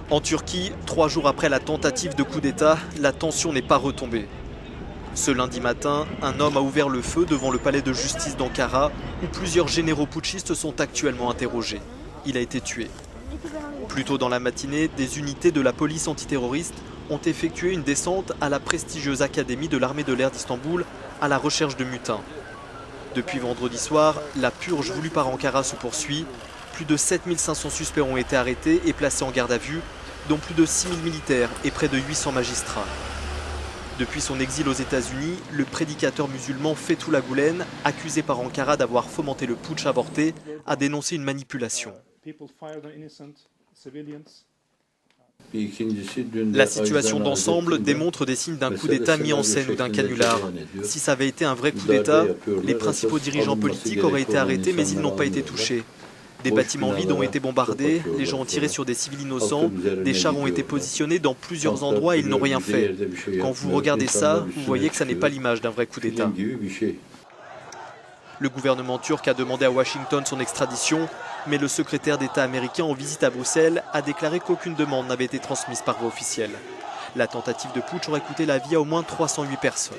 En Turquie, 3 jours après la tentative de coup d'État, la tension n'est pas retombée. Ce lundi matin, un homme a ouvert le feu devant le palais de justice d'Ankara, où plusieurs généraux putschistes sont actuellement interrogés. Il a été tué. Plus tôt dans la matinée, des unités de la police antiterroriste ont effectué une descente à la prestigieuse académie de l'armée de l'air d'Istanbul à la recherche de mutins. Depuis vendredi soir, la purge voulue par Ankara se poursuit. Plus de 7500 suspects ont été arrêtés et placés en garde à vue, dont plus de 6000 militaires et près de 800 magistrats. Depuis son exil aux États-Unis, le prédicateur musulman Fethullah Gülen, accusé par Ankara d'avoir fomenté le putsch avorté, a dénoncé une manipulation. La situation d'ensemble démontre des signes d'un coup d'État mis en scène ou d'un canular. Si ça avait été un vrai coup d'État, les principaux dirigeants politiques auraient été arrêtés mais ils n'ont pas été touchés. Des bâtiments vides ont été bombardés, les gens ont tiré sur des civils innocents, des chars ont été positionnés dans plusieurs endroits et ils n'ont rien fait. Quand vous regardez ça, vous voyez que ça n'est pas l'image d'un vrai coup d'État. Le gouvernement turc a demandé à Washington son extradition, mais le secrétaire d'État américain en visite à Bruxelles a déclaré qu'aucune demande n'avait été transmise par voie officielle. La tentative de putsch aurait coûté la vie à au moins 308 personnes.